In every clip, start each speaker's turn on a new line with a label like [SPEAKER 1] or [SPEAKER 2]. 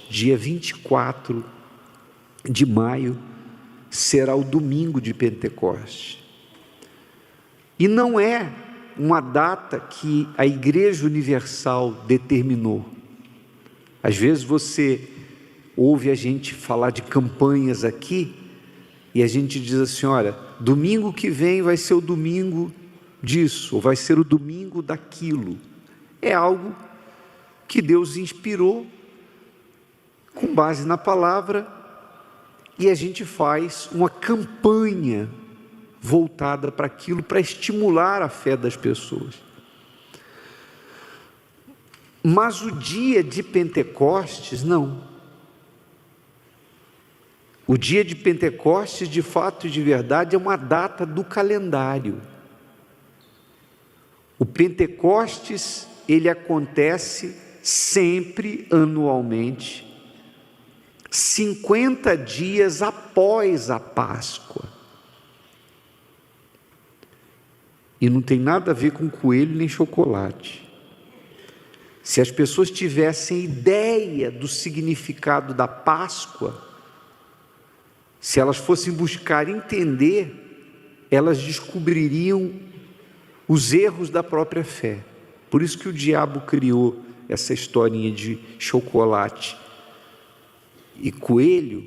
[SPEAKER 1] dia 24 de maio, será o domingo de Pentecostes. E não é uma data que a Igreja Universal determinou. Às vezes você ouve a gente falar de campanhas aqui, e a gente diz assim: olha, domingo que vem vai ser o domingo disso, ou vai ser o domingo daquilo. É algo que Deus inspirou com base na palavra, e a gente faz uma campanha voltada para aquilo, para estimular a fé das pessoas. Mas o dia de Pentecostes, não. O dia de Pentecostes, de fato e de verdade, é uma data do calendário. O Pentecostes, ele acontece sempre, anualmente, 50 dias após a Páscoa. E não tem nada a ver com coelho nem chocolate. Se as pessoas tivessem ideia do significado da Páscoa, se elas fossem buscar entender, elas descobririam os erros da própria fé. Por isso que o diabo criou essa historinha de chocolate e coelho,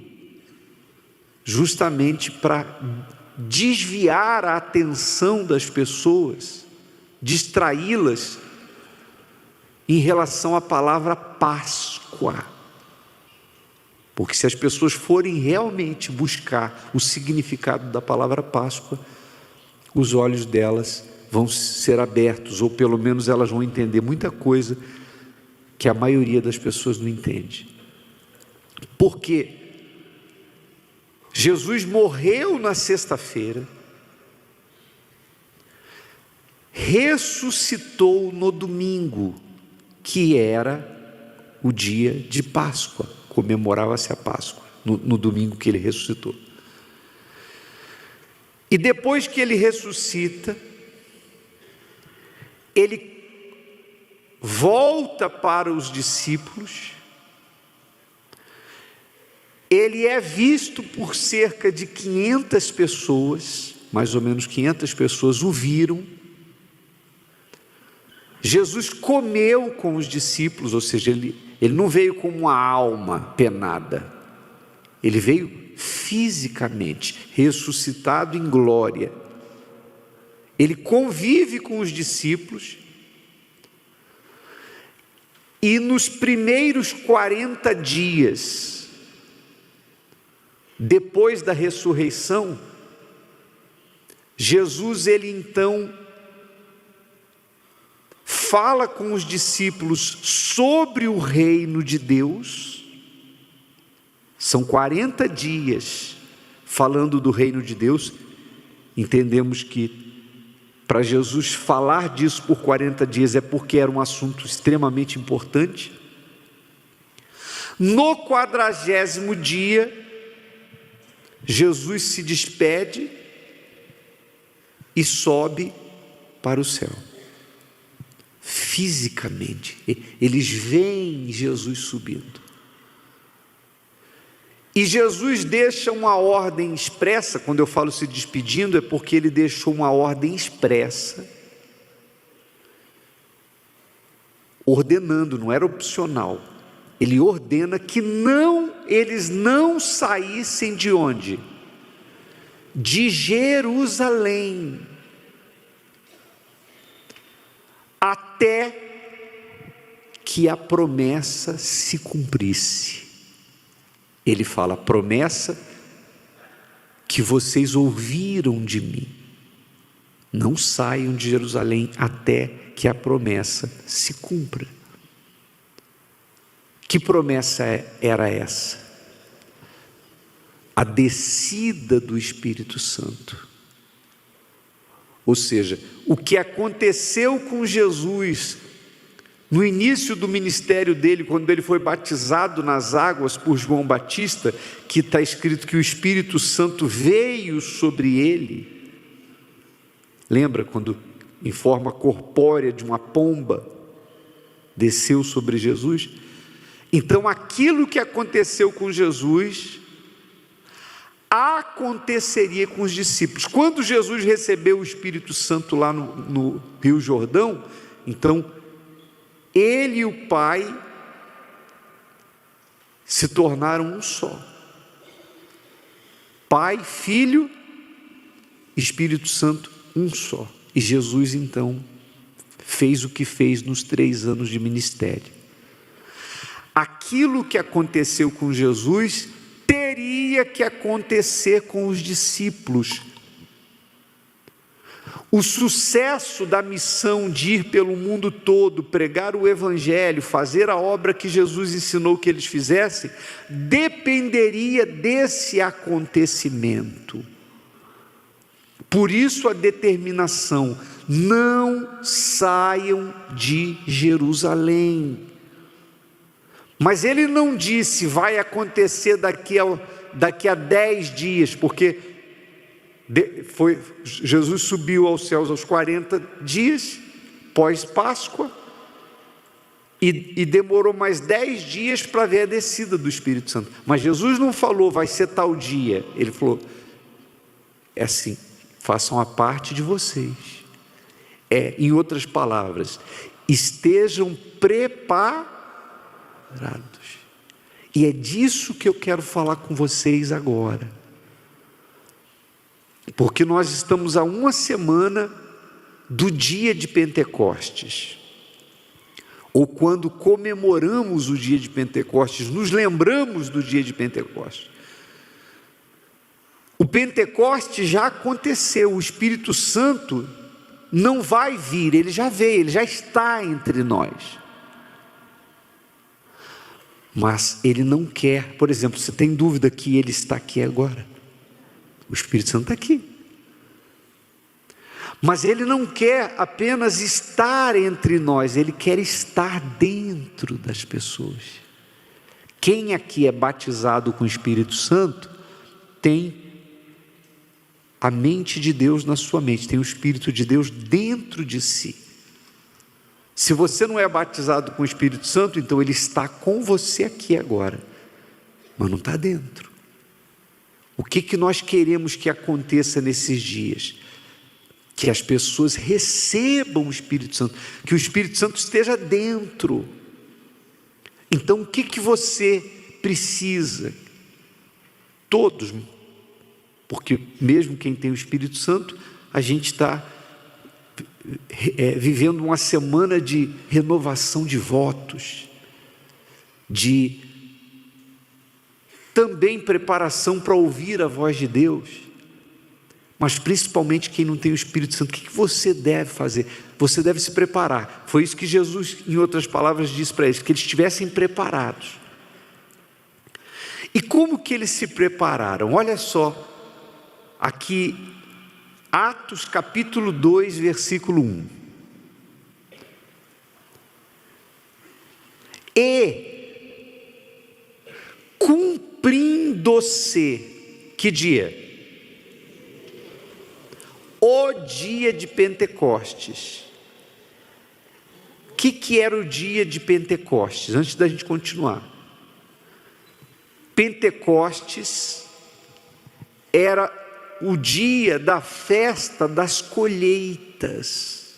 [SPEAKER 1] justamente para desviar a atenção das pessoas, distraí-las em relação à palavra Páscoa. Porque se as pessoas forem realmente buscar o significado da palavra Páscoa, os olhos delas vão ser abertos, ou pelo menos elas vão entender muita coisa que a maioria das pessoas não entende. Porque Jesus morreu na sexta-feira, ressuscitou no domingo, que era o dia de Páscoa, comemorava-se a Páscoa, no domingo que ele ressuscitou. E depois que ele ressuscita, ele volta para os discípulos, ele é visto por cerca de 500 pessoas, mais ou menos 500 pessoas o viram. Jesus comeu com os discípulos, ou seja, ele não veio como uma alma penada, ele veio fisicamente, ressuscitado em glória. Ele convive com os discípulos, e nos primeiros 40 dias, depois da ressurreição, Jesus, ele então fala com os discípulos sobre o reino de Deus. São 40 dias falando do reino de Deus. Entendemos que para Jesus falar disso por 40 dias é porque era um assunto extremamente importante. No 40º dia, Jesus se despede e sobe para o céu. Fisicamente, eles veem Jesus subindo. E Jesus deixa uma ordem expressa. Quando eu falo se despedindo, é porque ele deixou uma ordem expressa, ordenando, não era opcional. Ele ordena que eles não saíssem de onde? De Jerusalém, até que a promessa se cumprisse. Ele fala: promessa que vocês ouviram de mim, não saiam de Jerusalém até que a promessa se cumpra. Que promessa era essa? A descida do Espírito Santo. Ou seja, o que aconteceu com Jesus no início do ministério dele, quando ele foi batizado nas águas por João Batista, que está escrito que o Espírito Santo veio sobre ele. Lembra quando em forma corpórea de uma pomba desceu sobre Jesus? Então aquilo que aconteceu com Jesus aconteceria com os discípulos. Quando Jesus recebeu o Espírito Santo lá no Rio Jordão, então ele e o Pai se tornaram um só. Pai, Filho, Espírito Santo, um só. E Jesus então fez o que fez nos 3 anos de ministério. Aquilo que aconteceu com Jesus teria que acontecer com os discípulos. O sucesso da missão de ir pelo mundo todo, pregar o Evangelho, fazer a obra que Jesus ensinou que eles fizessem, dependeria desse acontecimento. Por isso a determinação: não saiam de Jerusalém. Mas ele não disse vai acontecer daqui a 10 dias, porque Jesus subiu aos céus aos 40 dias, pós-Páscoa, e demorou mais 10 dias para ver a descida do Espírito Santo. Mas Jesus não falou vai ser tal dia, ele falou, é assim, façam a parte de vocês. Em outras palavras, estejam preparados. E é disso que eu quero falar com vocês agora, porque nós estamos a uma semana do dia de Pentecostes, ou quando comemoramos o dia de Pentecostes, nos lembramos do dia de Pentecostes. O Pentecostes já aconteceu, o Espírito Santo não vai vir, ele já veio, ele já está entre nós. Mas ele não quer, por exemplo, você tem dúvida que ele está aqui agora? O Espírito Santo está aqui. Mas ele não quer apenas estar entre nós, ele quer estar dentro das pessoas. Quem aqui é batizado com o Espírito Santo tem a mente de Deus na sua mente, tem o Espírito de Deus dentro de si. Se você não é batizado com o Espírito Santo, então ele está com você aqui agora, mas não está dentro. O que nós queremos que aconteça nesses dias? Que as pessoas recebam o Espírito Santo, que o Espírito Santo esteja dentro. Então o que você precisa? Todos, porque mesmo quem tem o Espírito Santo, a gente está vivendo uma semana de renovação de votos, de também preparação para ouvir a voz de Deus, mas principalmente quem não tem o Espírito Santo, o que você deve fazer? Você deve se preparar. Foi isso que Jesus, em outras palavras, disse para eles, que eles estivessem preparados. E como que eles se prepararam? Olha só, aqui, Atos capítulo 2, versículo 1. E cumprindo-se, que dia? O dia de Pentecostes. O que era o dia de Pentecostes? Antes da gente continuar. Pentecostes era o dia da festa das colheitas,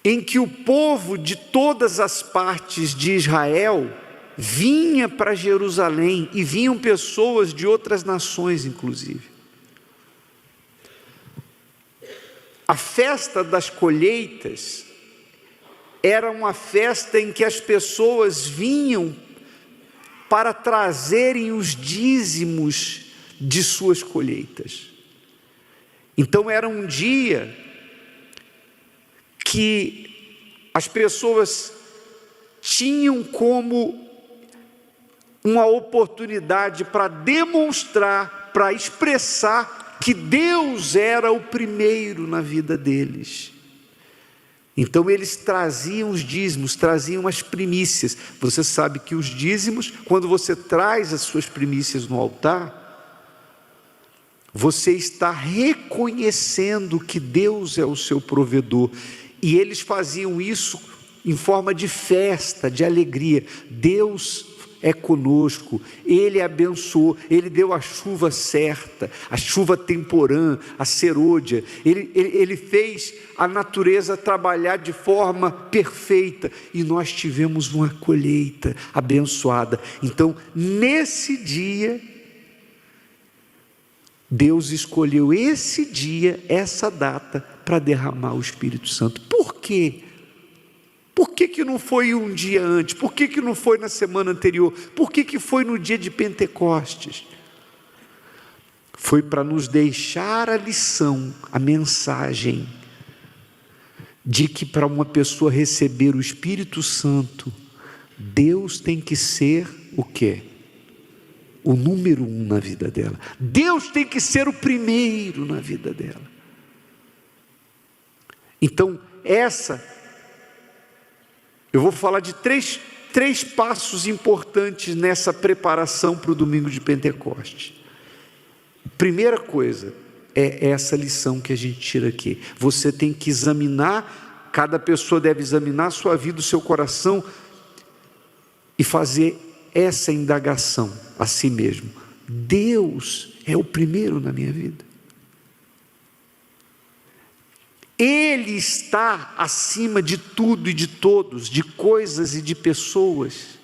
[SPEAKER 1] em que o povo de todas as partes de Israel vinha para Jerusalém, e vinham pessoas de outras nações inclusive. A festa das colheitas era uma festa em que as pessoas vinham para trazerem os dízimos de suas colheitas. Então era um dia que as pessoas tinham como uma oportunidade para demonstrar, para expressar que Deus era o primeiro na vida deles. Então eles traziam os dízimos, traziam as primícias. Você sabe que os dízimos, quando você traz as suas primícias no altar, você está reconhecendo que Deus é o seu provedor. E eles faziam isso em forma de festa, de alegria. Deus é conosco, Ele abençoou, Ele deu a chuva certa, a chuva temporã, a serôdia, Ele fez a natureza trabalhar de forma perfeita, e nós tivemos uma colheita abençoada. Então, nesse dia, Deus escolheu esse dia, essa data, para derramar o Espírito Santo. Por quê? Por que não foi um dia antes? Por que não foi na semana anterior? Por que foi no dia de Pentecostes? Foi para nos deixar a lição, a mensagem, de que para uma pessoa receber o Espírito Santo, Deus tem que ser o quê? O número 1 na vida dela. Deus tem que ser o primeiro na vida dela. Então, eu vou falar de três passos importantes nessa preparação para o domingo de Pentecostes. Primeira coisa é essa lição que a gente tira aqui. Você tem que examinar, cada pessoa deve examinar a sua vida, o seu coração, e fazer essa indagação a si mesmo. Deus é o primeiro na minha vida. Ele está acima de tudo e de todos, de coisas e de pessoas.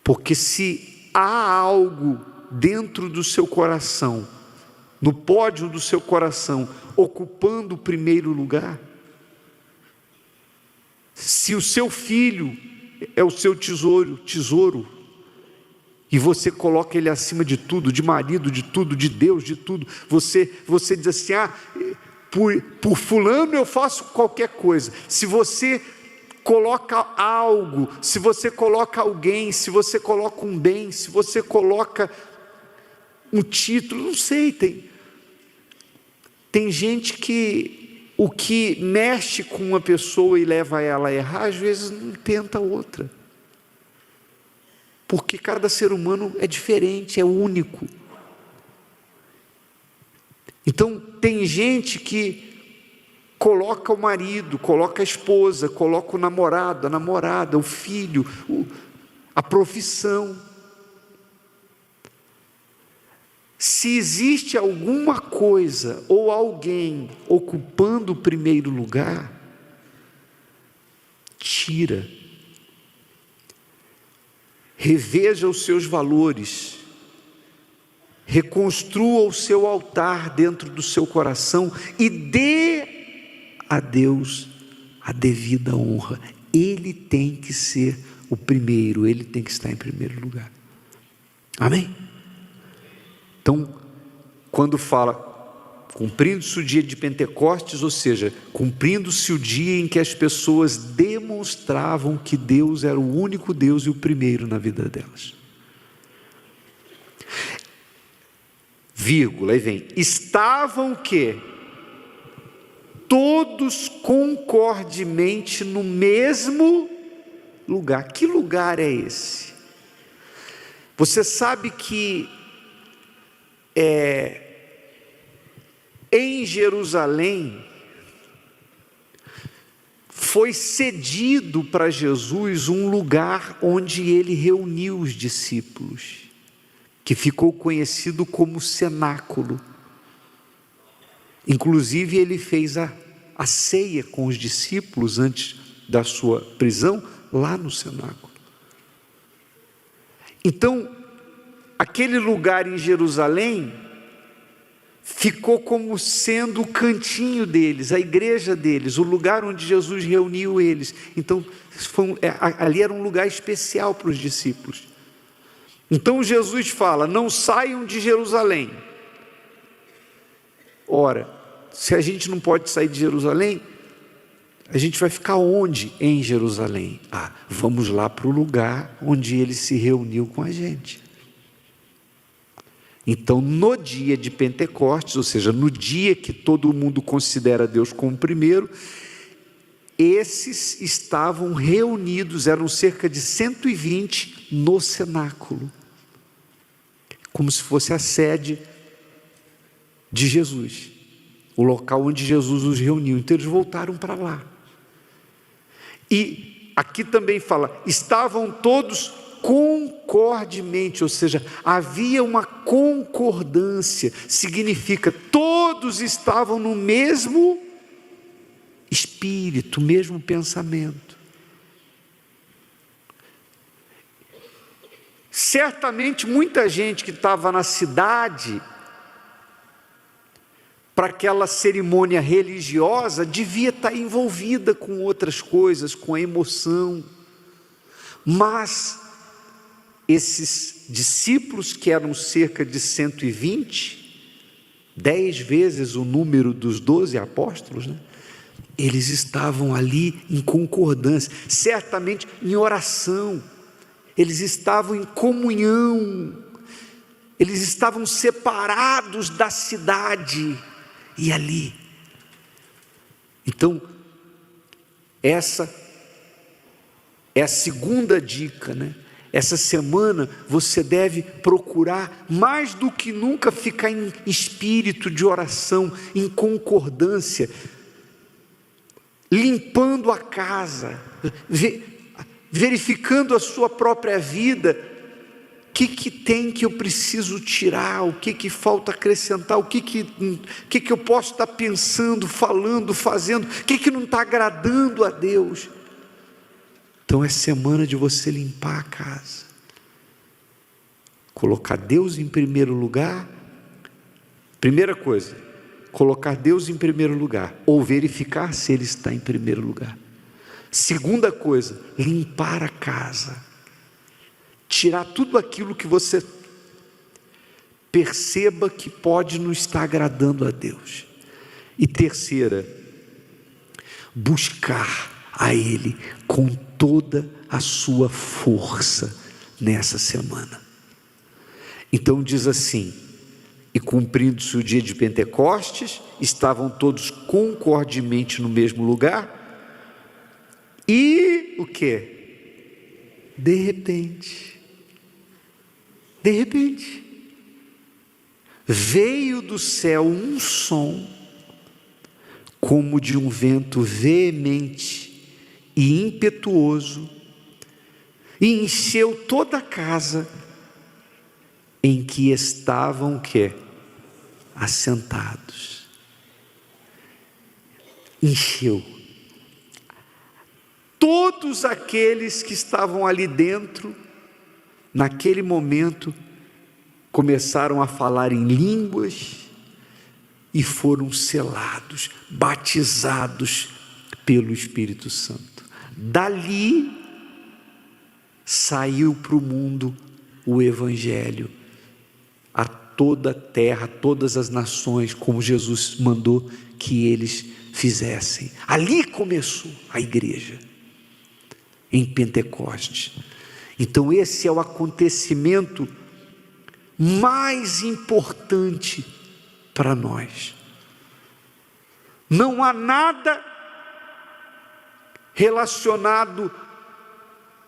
[SPEAKER 1] Porque se há algo dentro do seu coração, no pódio do seu coração, ocupando o primeiro lugar, se o seu filho é o seu tesouro, e você coloca ele acima de tudo, de marido, de tudo, de Deus, de tudo, você diz assim, por fulano eu faço qualquer coisa. Se você coloca algo, se você coloca alguém, se você coloca um bem, se você coloca um título, não sei, tem gente que o que mexe com uma pessoa e leva ela a errar, às vezes não tenta outra, porque cada ser humano é diferente, é único. Então tem gente que coloca o marido, coloca a esposa, coloca o namorado, a namorada, o filho, a profissão. Se existe alguma coisa ou alguém ocupando o primeiro lugar, tira. Reveja os seus valores. Reconstrua o seu altar dentro do seu coração e dê a Deus a devida honra. Ele tem que ser o primeiro, ele tem que estar em primeiro lugar. Amém? Então, quando fala cumprindo-se o dia de Pentecostes, ou seja, cumprindo-se o dia em que as pessoas demonstravam que Deus era o único Deus e o primeiro na vida delas. Vírgula, aí vem, estavam o quê? Todos concordemente no mesmo lugar. Que lugar é esse? Você sabe que em Jerusalém foi cedido para Jesus um lugar onde ele reuniu os discípulos, que ficou conhecido como cenáculo. Inclusive ele fez a ceia com os discípulos antes da sua prisão, lá no cenáculo. Então, aquele lugar em Jerusalém ficou como sendo o cantinho deles, a igreja deles, o lugar onde Jesus reuniu eles. Então, ali era um lugar especial para os discípulos. Então Jesus fala, não saiam de Jerusalém. Ora, se a gente não pode sair de Jerusalém, a gente vai ficar onde? Em Jerusalém. Vamos lá para o lugar onde ele se reuniu com a gente. Então, no dia de Pentecostes, ou seja, no dia que todo mundo considera Deus como primeiro, esses estavam reunidos, eram cerca de 120 no cenáculo, como se fosse a sede de Jesus, o local onde Jesus os reuniu. Então eles voltaram para lá. E aqui também fala, estavam todos concordemente, ou seja, havia uma concordância, significa todos estavam no mesmo espírito, mesmo pensamento. Certamente muita gente que estava na cidade para aquela cerimônia religiosa devia estar envolvida com outras coisas, com a emoção, mas esses discípulos, que eram cerca de 120, 10 vezes o número dos 12 apóstolos, né? Eles estavam ali em concordância, certamente em oração, eles estavam em comunhão, eles estavam separados da cidade, e ali. Então, essa é a segunda dica, né? Essa semana você deve procurar mais do que nunca ficar em espírito de oração, em concordância, limpando a casa, verificando a sua própria vida. O que tem que eu preciso tirar? O que falta acrescentar? O que eu posso estar pensando, falando, fazendo? O que não está agradando a Deus? Então é semana de você limpar a casa, colocar Deus em primeiro lugar. Primeira coisa, colocar Deus em primeiro lugar, ou verificar se Ele está em primeiro lugar. Segunda coisa, limpar a casa, tirar tudo aquilo que você perceba que pode não estar agradando a Deus. E terceira, buscar a Ele com toda a sua força nessa semana. Então diz assim: e cumprindo-se o dia de Pentecostes, estavam todos concordemente no mesmo lugar, e o que? De repente, veio do céu um som, como de um vento veemente e impetuoso, e encheu toda a casa em que estavam o quê? Assentados. Encheu. Todos aqueles que estavam ali dentro, naquele momento, começaram a falar em línguas e foram selados, batizados pelo Espírito Santo. Dali saiu para o mundo o Evangelho a toda a terra, a todas as nações, como Jesus mandou que eles fizessem. Ali começou a igreja, em Pentecostes. Então esse é o acontecimento mais importante para nós. Não há nada relacionado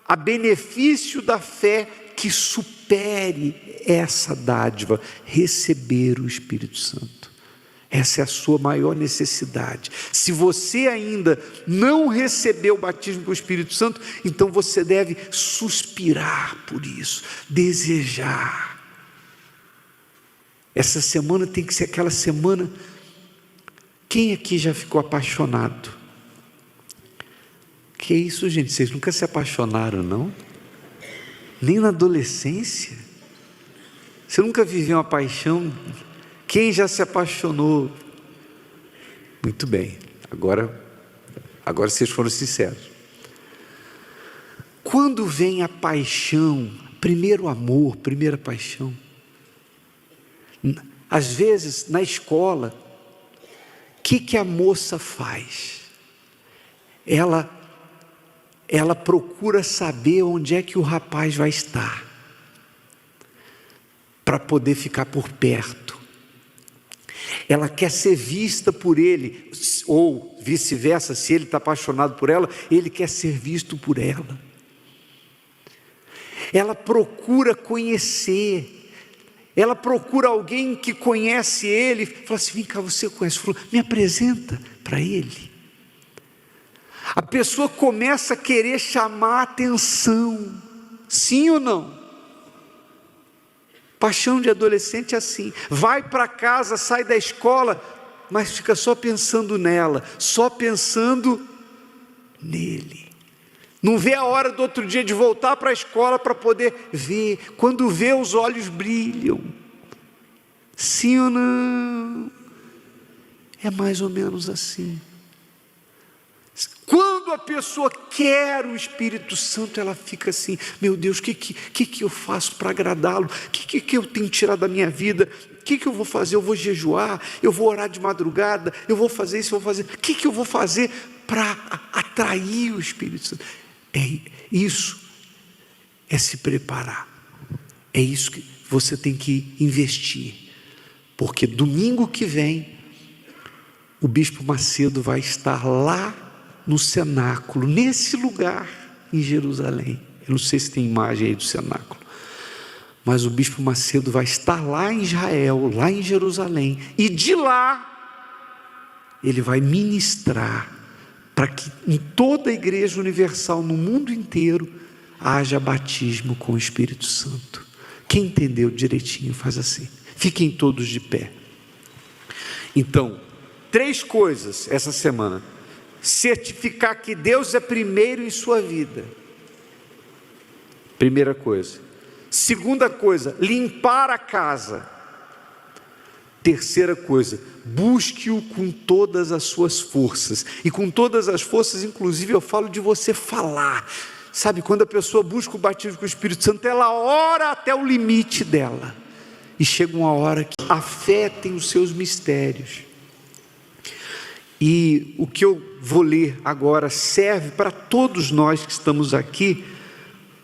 [SPEAKER 1] a benefício da fé que supere essa dádiva, receber o Espírito Santo. Essa é a sua maior necessidade. Se você ainda não recebeu o batismo com o Espírito Santo, então você deve suspirar por isso, desejar. Essa semana tem que ser aquela semana. Quem aqui já ficou apaixonado? Que isso, gente? Vocês nunca se apaixonaram, não? Nem na adolescência? Você nunca viveu uma paixão? Quem já se apaixonou? Muito bem, agora vocês foram sinceros. Quando vem a paixão, primeiro amor, primeira paixão, às vezes na escola, o que a moça faz? Ela procura saber onde é que o rapaz vai estar, para poder ficar por perto. Ela quer ser vista por ele, ou vice-versa, se ele está apaixonado por ela, ele quer ser visto por ela. Ela procura conhecer, ela procura alguém que conhece ele, fala assim: vem cá, você conhece? Fala, me apresenta para ele. A pessoa começa a querer chamar a atenção, sim ou não? Paixão de adolescente é assim, vai para casa, sai da escola, mas fica só pensando nela, só pensando nele. Não vê a hora do outro dia de voltar para a escola para poder ver. Quando vê, os olhos brilham. Sim ou não? É mais ou menos assim. Quando a pessoa quer o Espírito Santo, ela fica assim: meu Deus, o que eu faço para agradá-lo? O que eu tenho que tirar da minha vida? O que eu vou fazer? Eu vou jejuar? Eu vou orar de madrugada? Eu vou fazer isso? Eu vou fazer? O que eu vou fazer para atrair o Espírito Santo? Isso é se preparar. É isso que você tem que investir. Porque domingo que vem, o Bispo Macedo vai estar lá no cenáculo, nesse lugar em Jerusalém. Eu não sei se tem imagem aí do cenáculo, mas o Bispo Macedo vai estar lá em Israel, lá em Jerusalém, e de lá ele vai ministrar para que em toda a Igreja Universal, no mundo inteiro, haja batismo com o Espírito Santo. Quem entendeu direitinho faz assim. Fiquem todos de pé. Então, 3 coisas essa semana: certificar que Deus é primeiro em sua vida, primeira coisa. Segunda coisa, limpar a casa. Terceira coisa, busque-o com todas as suas forças. E com todas as forças, inclusive, eu falo de você falar. Sabe, quando a pessoa busca o batismo com o Espírito Santo, ela ora até o limite dela. E chega uma hora que a fé tem os seus mistérios. E o que eu vou ler agora serve para todos nós que estamos aqui,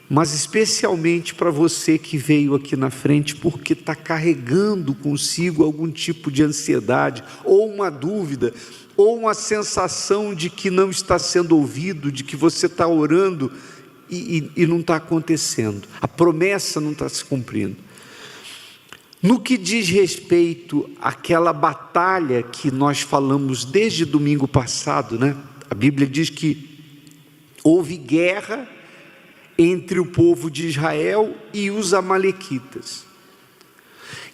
[SPEAKER 1] mas especialmente para você que veio aqui na frente porque está carregando consigo algum tipo de ansiedade, ou uma dúvida, ou uma sensação de que não está sendo ouvido, de que você está orando e não está acontecendo, a promessa não está se cumprindo. No que diz respeito àquela batalha que nós falamos desde domingo passado, né? A Bíblia diz que houve guerra entre o povo de Israel e os amalequitas.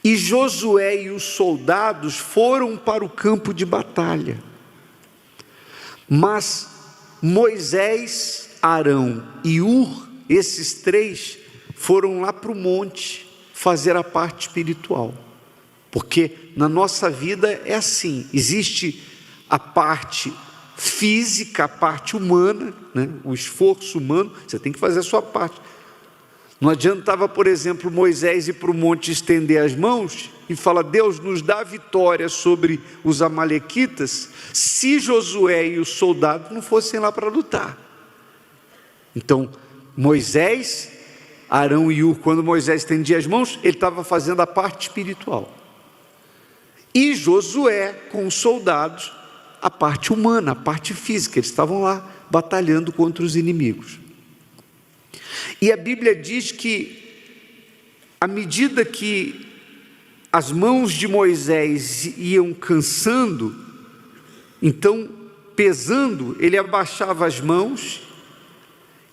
[SPEAKER 1] E Josué e os soldados foram para o campo de batalha. Mas Moisés, Arão e Hur, esses 3, foram lá para o monte fazer a parte espiritual, porque na nossa vida é assim, existe a parte física, a parte humana, né? O esforço humano, você tem que fazer a sua parte. Não adiantava, por exemplo, Moisés ir para o monte estender as mãos e falar: Deus nos dá vitória sobre os amalequitas, se Josué e os soldados não fossem lá para lutar. Então Moisés, Arão e Hur, quando Moisés estendia as mãos, ele estava fazendo a parte espiritual. E Josué, com os soldados, a parte humana, a parte física. Eles estavam lá batalhando contra os inimigos. E a Bíblia diz que, à medida que as mãos de Moisés iam cansando, então, pesando, ele abaixava as mãos,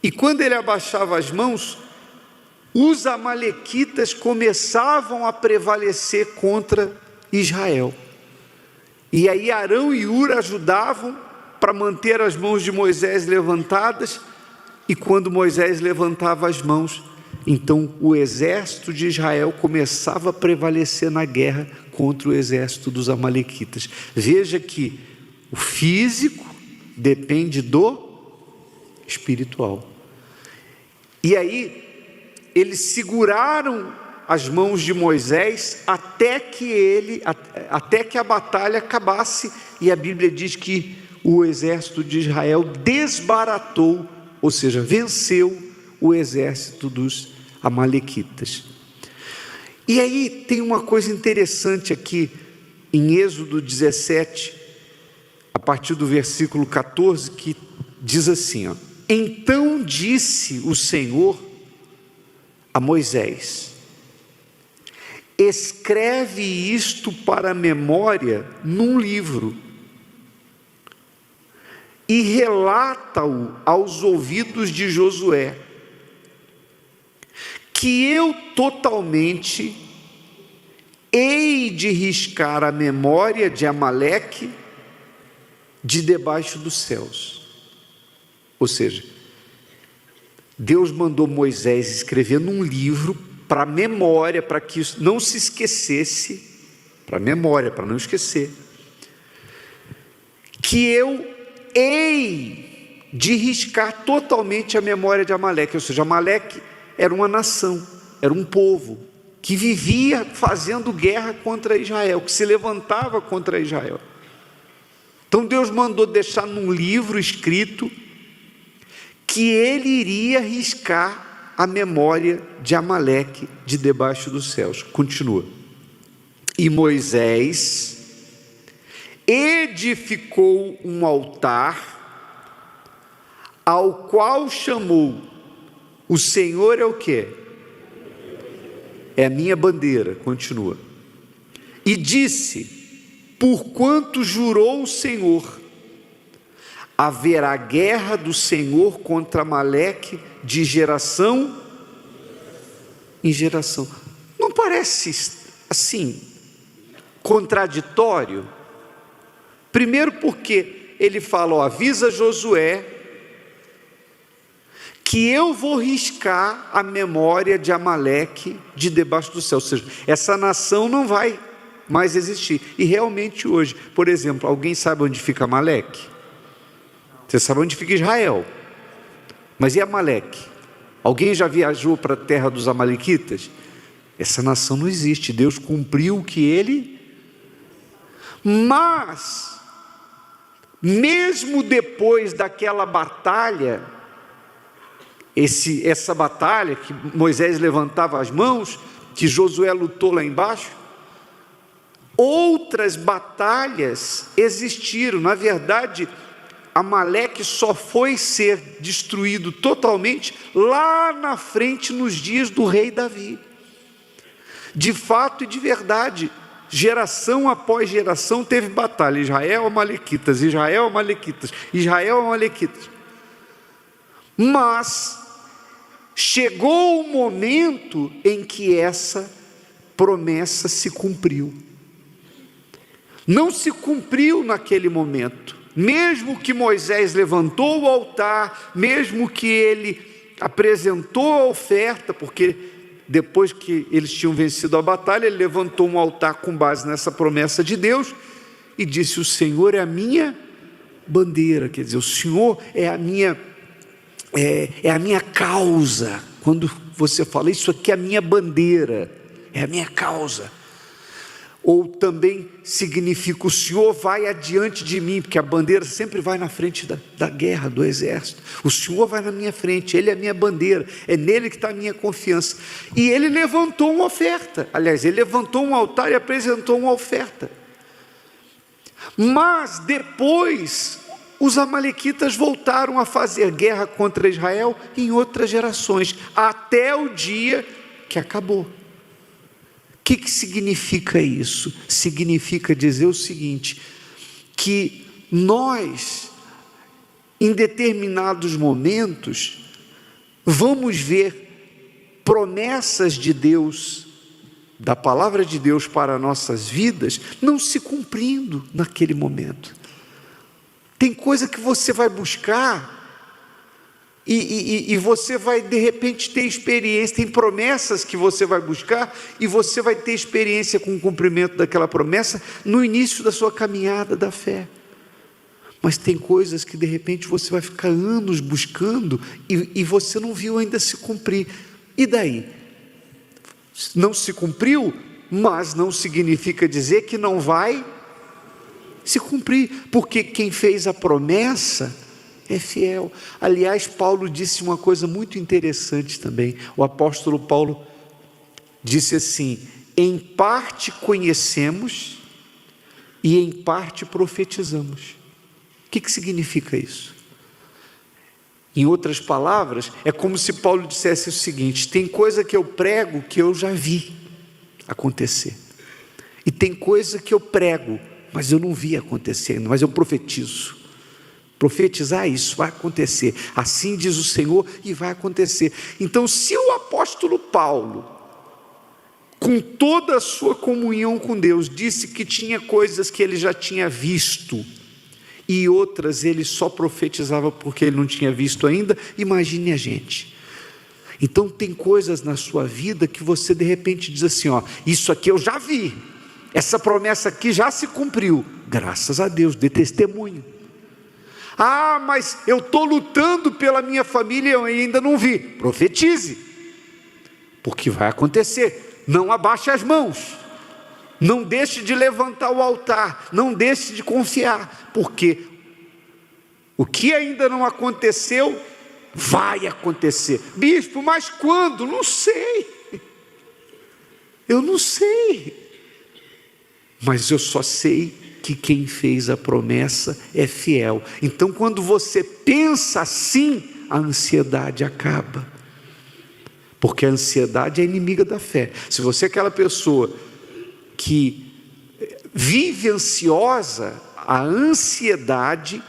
[SPEAKER 1] e quando ele abaixava as mãos, os amalequitas começavam a prevalecer contra Israel. E aí Arão e Hur ajudavam para manter as mãos de Moisés levantadas, e quando Moisés levantava as mãos, então o exército de Israel começava a prevalecer na guerra contra o exército dos amalequitas. Veja que o físico depende do espiritual. E aí eles seguraram as mãos de Moisés até que a batalha acabasse, e a Bíblia diz que o exército de Israel desbaratou, ou seja, venceu o exército dos amalequitas. E aí tem uma coisa interessante aqui em Êxodo 17, a partir do versículo 14, que diz assim, ó: então disse o Senhor a Moisés: escreve isto para a memória num livro, e relata-o aos ouvidos de Josué, que eu totalmente hei de riscar a memória de Amaleque de debaixo dos céus. Ou seja, Deus mandou Moisés escrever num livro para memória, para que isso não se esquecesse, para memória, para não esquecer, que eu hei de riscar totalmente a memória de Amaleque. Ou seja, Amaleque era uma nação, era um povo que vivia fazendo guerra contra Israel, que se levantava contra Israel. Então Deus mandou deixar num livro escrito que ele iria riscar a memória de Amaleque de debaixo dos céus. Continua. E Moisés edificou um altar, ao qual chamou: o Senhor é o quê? É a minha bandeira. Continua. E disse: porquanto jurou o Senhor, haverá guerra do Senhor contra Amaleque de geração em geração. Não parece assim contraditório? Primeiro porque ele fala, ó, avisa Josué que eu vou riscar a memória de Amaleque de debaixo do céu. Ou seja, essa nação não vai mais existir. E realmente hoje, por exemplo, alguém sabe onde fica Amaleque? Você sabe onde fica Israel, mas e Amaleque? Alguém já viajou para a terra dos amalequitas? Essa nação não existe. Deus cumpriu o que ele... Mas mesmo depois daquela batalha, essa batalha que Moisés levantava as mãos, que Josué lutou lá embaixo, outras batalhas existiram. Na verdade, Amaleque só foi ser destruído totalmente lá na frente, nos dias do rei Davi. De fato e de verdade, geração após geração teve batalha. Israel, amalequitas, Israel, amalequitas, Israel, amalequitas. Mas chegou o momento em que essa promessa se cumpriu. Não se cumpriu naquele momento. Mesmo que Moisés levantou o altar, mesmo que ele apresentou a oferta, porque depois que eles tinham vencido a batalha, ele levantou um altar com base nessa promessa de Deus e disse: o Senhor é a minha bandeira. Quer dizer, o Senhor é a minha causa. Quando você fala, isso aqui é a minha bandeira, é a minha causa. Ou também significa, o Senhor vai adiante de mim, porque a bandeira sempre vai na frente da guerra, do exército. O Senhor vai na minha frente, Ele é a minha bandeira, é nele que está a minha confiança. E ele levantou uma oferta, aliás, ele levantou um altar e apresentou uma oferta. Mas depois, os amalequitas voltaram a fazer guerra contra Israel em outras gerações, até o dia que acabou. O que significa isso? Significa dizer o seguinte, que nós, em determinados momentos, vamos ver promessas de Deus, da palavra de Deus para nossas vidas, não se cumprindo naquele momento. Tem coisa que você vai buscar e você vai de repente ter experiência, tem promessas que você vai buscar e você vai ter experiência com o cumprimento daquela promessa no início da sua caminhada da fé. Mas tem coisas que de repente você vai ficar anos buscando e você não viu ainda se cumprir. E daí? Não se cumpriu, mas não significa dizer que não vai se cumprir, porque quem fez a promessa é fiel. Aliás, Paulo disse uma coisa muito interessante também. O apóstolo Paulo disse assim: em parte conhecemos e em parte profetizamos. O que significa isso? Em outras palavras, é como se Paulo dissesse o seguinte: tem coisa que eu prego que eu já vi acontecer, e tem coisa que eu prego, mas eu não vi acontecer, mas eu profetizo. Profetizar isso vai acontecer, assim diz o Senhor, e vai acontecer. Então, se o apóstolo Paulo, com toda a sua comunhão com Deus, disse que tinha coisas que ele já tinha visto, e outras ele só profetizava porque ele não tinha visto ainda, imagine a gente. Então tem coisas na sua vida que você de repente diz assim, isso aqui eu já vi, essa promessa aqui já se cumpriu, graças a Deus, dê testemunho. Mas eu estou lutando pela minha família e eu ainda não vi. Profetize, porque vai acontecer. Não abaixe as mãos, não deixe de levantar o altar, não deixe de confiar, porque o que ainda não aconteceu, vai acontecer. Bispo, mas quando? Não sei, eu não sei, mas eu só sei que quem fez a promessa é fiel. Então, quando você pensa assim, a ansiedade acaba, porque a ansiedade é inimiga da fé. Se você é aquela pessoa que vive ansiosa, a ansiedade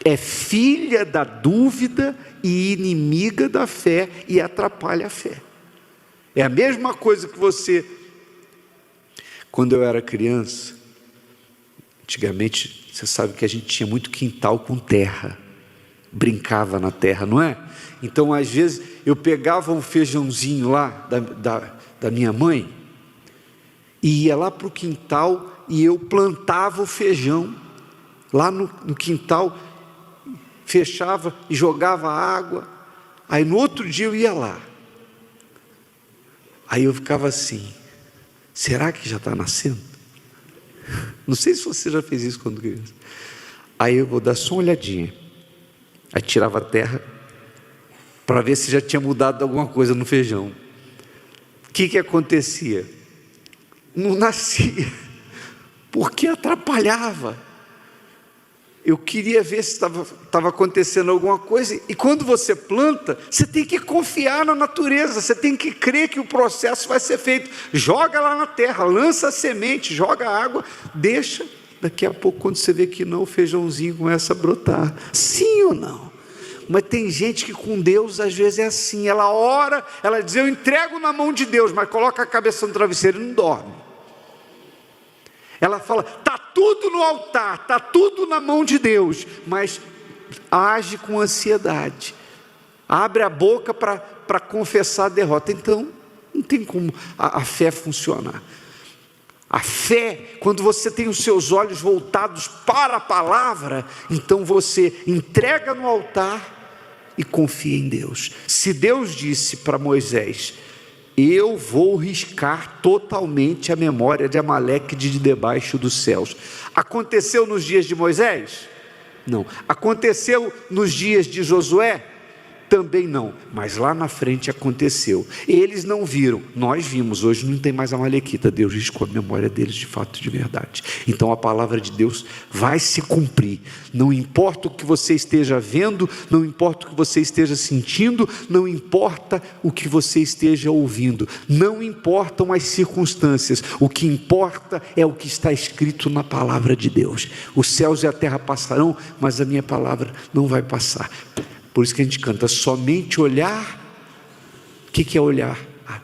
[SPEAKER 1] é filha da dúvida e inimiga da fé e atrapalha a fé. É a mesma coisa que você, quando eu era criança, antigamente, você sabe que a gente tinha muito quintal com terra, brincava na terra, não é? Então, às vezes, eu pegava um feijãozinho lá da minha mãe, e ia lá para o quintal, e eu plantava o feijão, lá no quintal, fechava e jogava água, aí no outro dia eu ia lá, aí eu ficava assim, será que já está nascendo? Não sei se você já fez isso quando criança. Aí eu vou dar só uma olhadinha, aí tirava a terra, para ver se já tinha mudado alguma coisa no feijão. O que acontecia? Não nascia, porque atrapalhava. Eu queria ver se estava acontecendo alguma coisa, e quando você planta, você tem que confiar na natureza, você tem que crer que o processo vai ser feito. Joga lá na terra, lança a semente, joga água, deixa, daqui a pouco quando você vê que não, o feijãozinho começa a brotar. Sim ou não? Mas tem gente que com Deus às vezes é assim, ela ora, ela diz, eu entrego na mão de Deus, mas coloca a cabeça no travesseiro e não dorme. Ela fala, está tudo no altar, está tudo na mão de Deus, mas age com ansiedade, abre a boca para confessar a derrota. Então, não tem como a fé funcionar. A fé, quando você tem os seus olhos voltados para a palavra, então você entrega no altar e confia em Deus. Se Deus disse para Moisés, eu vou riscar totalmente a memória de Amaleque de debaixo dos céus. Aconteceu nos dias de Moisés? Não. Aconteceu nos dias de Josué? Também não, mas lá na frente aconteceu. Eles não viram, nós vimos. Hoje não tem mais amalequita, Deus riscou a memória deles de fato, de verdade. Então a palavra de Deus vai se cumprir, não importa o que você esteja vendo, não importa o que você esteja sentindo, não importa o que você esteja ouvindo, não importam as circunstâncias, o que importa é o que está escrito na palavra de Deus. Os céus e a terra passarão, mas a minha palavra não vai passar. Por isso que a gente canta, somente olhar. O que é olhar?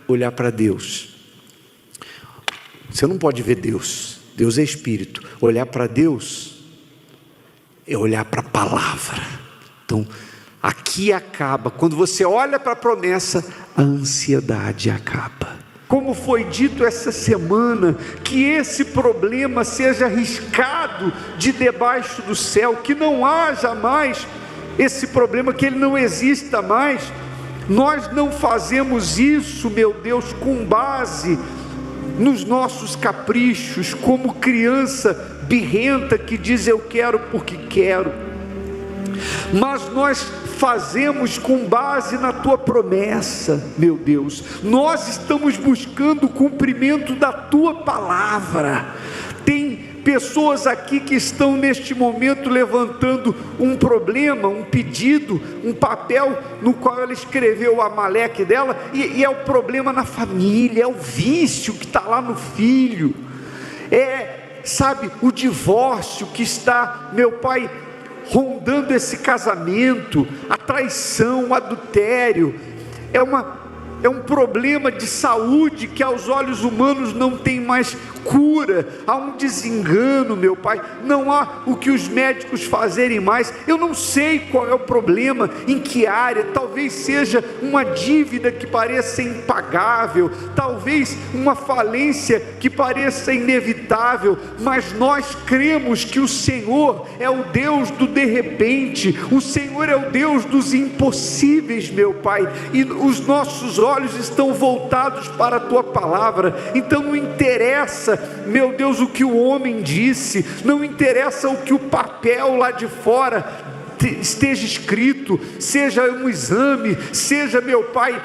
[SPEAKER 1] Olhar para Deus. Você não pode ver Deus, Deus é Espírito. Olhar para Deus é olhar para a palavra. Então, aqui acaba, quando você olha para a promessa, a ansiedade acaba. Como foi dito essa semana, que esse problema seja riscado de debaixo do céu, que não haja mais esse problema, que ele não exista mais. Nós não fazemos isso, meu Deus, com base nos nossos caprichos, como criança birrenta que diz eu quero porque quero, mas nós fazemos com base na tua promessa, meu Deus. Nós estamos buscando o cumprimento da tua palavra. Tem pessoas aqui que estão neste momento levantando um problema, um pedido, um papel no qual ela escreveu o Amaleque dela, e é o problema na família, é o vício que está lá no filho, sabe, o divórcio que está, meu pai, rondando esse casamento, a traição, o adultério, é um problema de saúde que aos olhos humanos não tem mais cura, há um desengano, meu Pai, não há o que os médicos fazerem mais. Eu não sei qual é o problema, em que área, talvez seja uma dívida que pareça impagável, talvez uma falência que pareça inevitável, mas nós cremos que o Senhor é o Deus do de repente, o Senhor é o Deus dos impossíveis, meu Pai, e os nossos olhos estão voltados para a Tua Palavra. Então não interessa, meu Deus, o que o homem disse, não interessa o que o papel lá de fora esteja escrito, seja um exame, seja, meu Pai,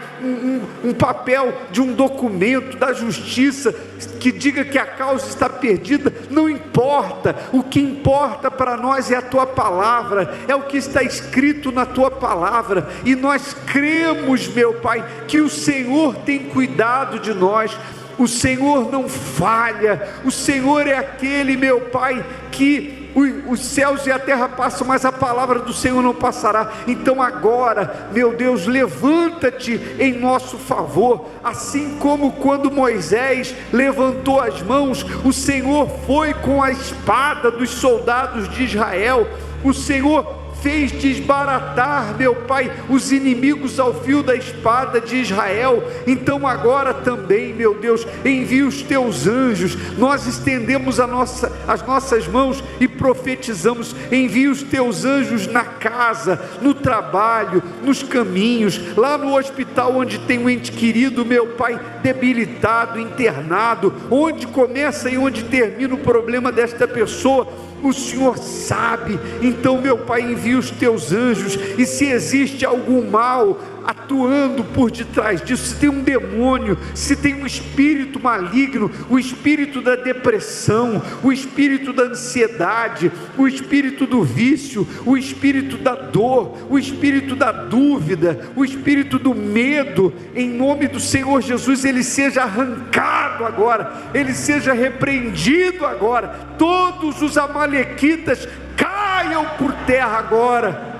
[SPEAKER 1] um papel de um documento da justiça que diga que a causa está perdida, não importa. O que importa para nós é a Tua Palavra, é o que está escrito na Tua Palavra, e nós cremos, meu Pai, que o Senhor tem cuidado de nós. O Senhor não falha, o Senhor é aquele, meu Pai, que os céus e a terra passam, mas a palavra do Senhor não passará. Então agora, meu Deus, levanta-te em nosso favor, assim como quando Moisés levantou as mãos, o Senhor foi com a espada dos soldados de Israel, o Senhor fez desbaratar, meu Pai, os inimigos ao fio da espada de Israel. Então agora também, meu Deus, envia os Teus anjos. Nós estendemos as nossas mãos e profetizamos: envia os Teus anjos na casa, no trabalho, nos caminhos, lá no hospital onde tem um ente querido, meu Pai, debilitado, internado, onde começa e onde termina o problema desta pessoa, o Senhor sabe. Então, meu Pai, envia os Teus anjos, e se existe algum mal atuando por detrás disso, se tem um demônio, se tem um espírito maligno, o espírito da depressão, o espírito da ansiedade, o espírito do vício, o espírito da dor, o espírito da dúvida, o espírito do medo, em nome do Senhor Jesus, ele seja arrancado agora, ele seja repreendido agora. Todos os amalequitas caiam por terra agora.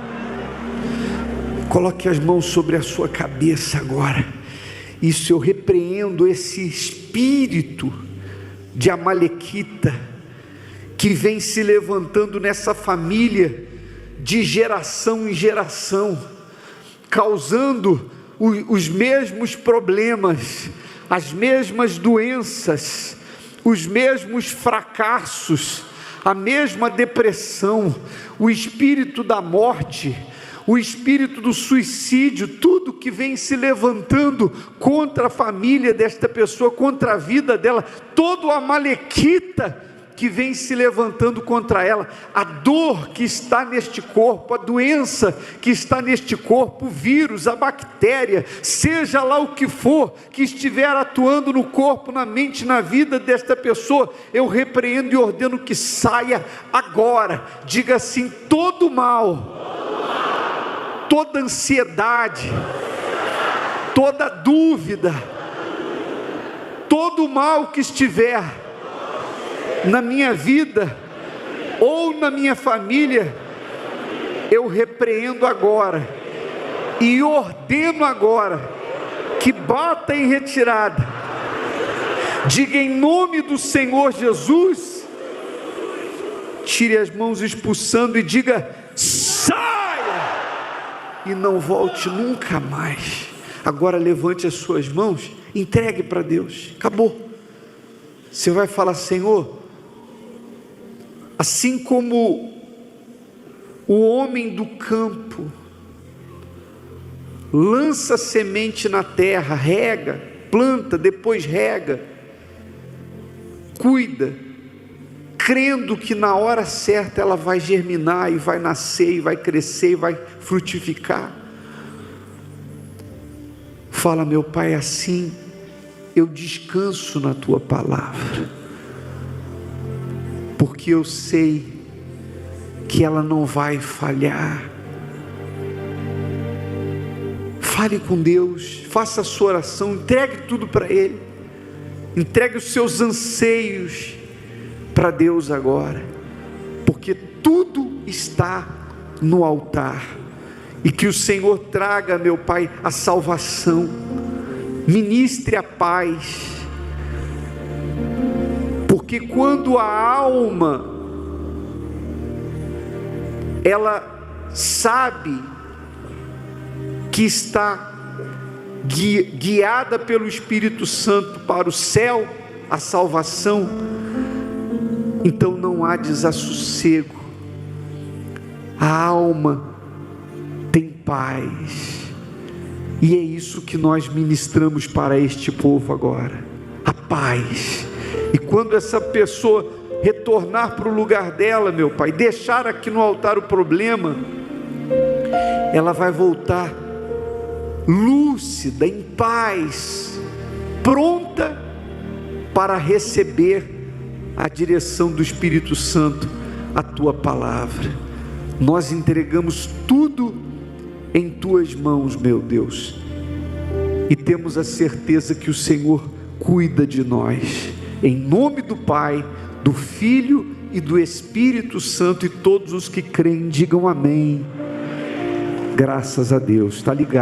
[SPEAKER 1] Coloque as mãos sobre a sua cabeça agora. Isso, eu repreendo esse espírito de amalequita que vem se levantando nessa família de geração em geração, causando os mesmos problemas, as mesmas doenças, os mesmos fracassos, a mesma depressão, o espírito da morte, o espírito do suicídio, tudo que vem se levantando contra a família desta pessoa, contra a vida dela, todo o amalequita que vem se levantando contra ela, a dor que está neste corpo, a doença que está neste corpo, o vírus, a bactéria, seja lá o que for que estiver atuando no corpo, na mente, na vida desta pessoa, eu repreendo e ordeno que saia agora. Diga assim: todo mal, toda ansiedade, toda dúvida, todo mal que estiver na minha vida ou na minha família, eu repreendo agora e ordeno agora que bata em retirada. Diga em nome do Senhor Jesus, tire as mãos expulsando e diga: saia e não volte nunca mais. Agora levante as suas mãos, entregue para Deus, acabou. Você vai falar: Senhor, assim como o homem do campo lança semente na terra, rega, planta, depois rega, cuida, crendo que na hora certa ela vai germinar e vai nascer e vai crescer e vai frutificar. Fala: meu Pai, assim eu descanso na Tua palavra, porque eu sei que ela não vai falhar. Fale com Deus, faça a sua oração, entregue tudo para Ele, entregue os seus anseios para Deus agora, porque tudo está no altar, e que o Senhor traga, meu Pai, a salvação, ministre a paz, porque quando a alma, ela sabe que está guiada pelo Espírito Santo para o céu, a salvação, então não há desassossego, a alma tem paz, e é isso que nós ministramos para este povo agora, a paz. E quando essa pessoa retornar para o lugar dela, meu Pai, deixar aqui no altar o problema, ela vai voltar lúcida, em paz, pronta para receber a direção do Espírito Santo, a Tua palavra. Nós entregamos tudo em Tuas mãos, meu Deus, e temos a certeza que o Senhor cuida de nós, em nome do Pai, do Filho e do Espírito Santo, e todos os que creem digam amém. Graças a Deus. Está ligado?